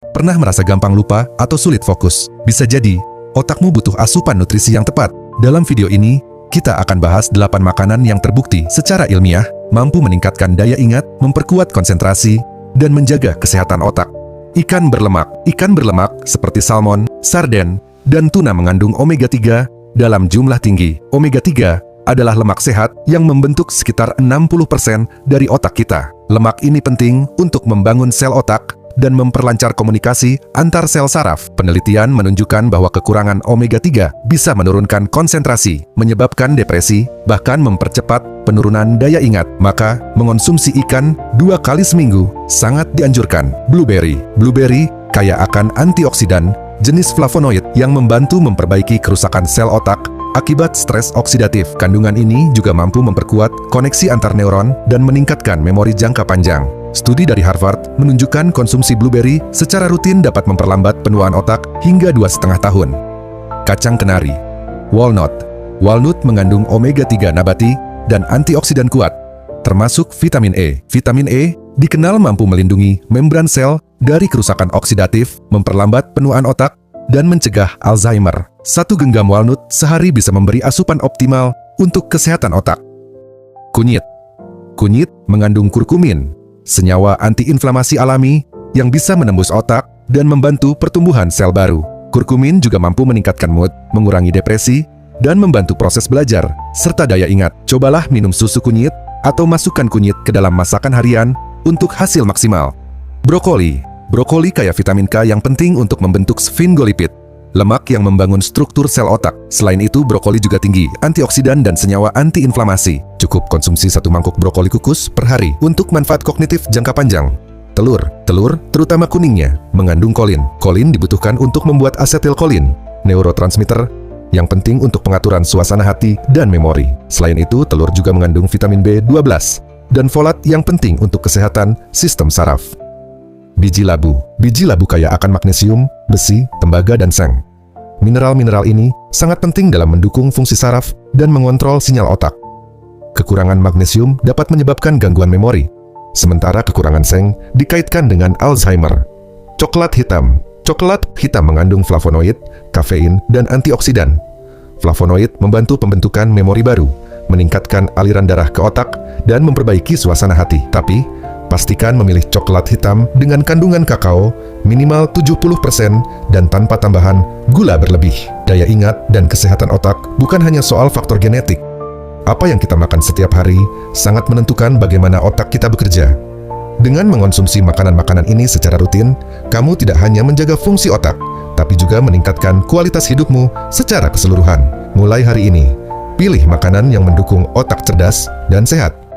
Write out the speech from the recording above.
Pernah merasa gampang lupa atau sulit fokus? Bisa jadi, otakmu butuh asupan nutrisi yang tepat. Dalam video ini, kita akan bahas 8 makanan yang terbukti secara ilmiah mampu meningkatkan daya ingat, memperkuat konsentrasi, dan menjaga kesehatan otak. Ikan berlemak. Ikan berlemak seperti salmon, sarden, dan tuna mengandung omega-3 dalam jumlah tinggi. Omega-3 adalah lemak sehat yang membentuk sekitar 60% dari otak kita. Lemak ini penting untuk membangun sel otak dan memperlancar komunikasi antar sel saraf. Penelitian menunjukkan bahwa kekurangan omega-3 bisa menurunkan konsentrasi, menyebabkan depresi, bahkan mempercepat penurunan daya ingat. Maka, mengonsumsi ikan 2 kali seminggu sangat dianjurkan. Blueberry. Blueberry kaya akan antioksidan jenis flavonoid yang membantu memperbaiki kerusakan sel otak akibat stres oksidatif. Kandungan ini juga mampu memperkuat koneksi antar neuron dan meningkatkan memori jangka panjang. Studi dari Harvard menunjukkan konsumsi blueberry secara rutin dapat memperlambat penuaan otak hingga 2,5 tahun. Kacang kenari. Walnut. Walnut mengandung omega-3 nabati dan antioksidan kuat, termasuk vitamin E. Vitamin E dikenal mampu melindungi membran sel dari kerusakan oksidatif, memperlambat penuaan otak, dan mencegah Alzheimer. 1 genggam walnut sehari bisa memberi asupan optimal untuk kesehatan otak. Kunyit. Kunyit mengandung kurkumin, senyawa antiinflamasi alami yang bisa menembus otak dan membantu pertumbuhan sel baru. Kurkumin juga mampu meningkatkan mood, mengurangi depresi, dan membantu proses belajar, serta daya ingat. Cobalah minum susu kunyit atau masukkan kunyit ke dalam masakan harian untuk hasil maksimal. Brokoli. Brokoli kaya vitamin K yang penting untuk membentuk sphingolipid, lemak yang membangun struktur sel otak. Selain itu, brokoli juga tinggi antioksidan dan senyawa antiinflamasi. Cukup konsumsi 1 mangkuk brokoli kukus per hari untuk manfaat kognitif jangka panjang. Telur. Telur, terutama kuningnya, mengandung kolin. Kolin dibutuhkan untuk membuat asetilkolin, neurotransmitter yang penting untuk pengaturan suasana hati dan memori. Selain itu, telur juga mengandung vitamin B12 dan folat yang penting untuk kesehatan sistem saraf. Biji labu. Biji labu kaya akan magnesium, besi, tembaga, dan seng. Mineral-mineral ini sangat penting dalam mendukung fungsi saraf dan mengontrol sinyal otak. Kekurangan magnesium dapat menyebabkan gangguan memori, sementara kekurangan seng dikaitkan dengan Alzheimer. Coklat hitam. Coklat hitam mengandung flavonoid, kafein, dan antioksidan. Flavonoid membantu pembentukan memori baru, meningkatkan aliran darah ke otak, dan memperbaiki suasana hati. Tapi, pastikan memilih coklat hitam dengan kandungan kakao minimal 70% dan tanpa tambahan gula berlebih. Daya ingat dan kesehatan otak bukan hanya soal faktor genetik. Apa yang kita makan setiap hari sangat menentukan bagaimana otak kita bekerja. Dengan mengonsumsi makanan-makanan ini secara rutin, kamu tidak hanya menjaga fungsi otak, tapi juga meningkatkan kualitas hidupmu secara keseluruhan. Mulai hari ini, pilih makanan yang mendukung otak cerdas dan sehat.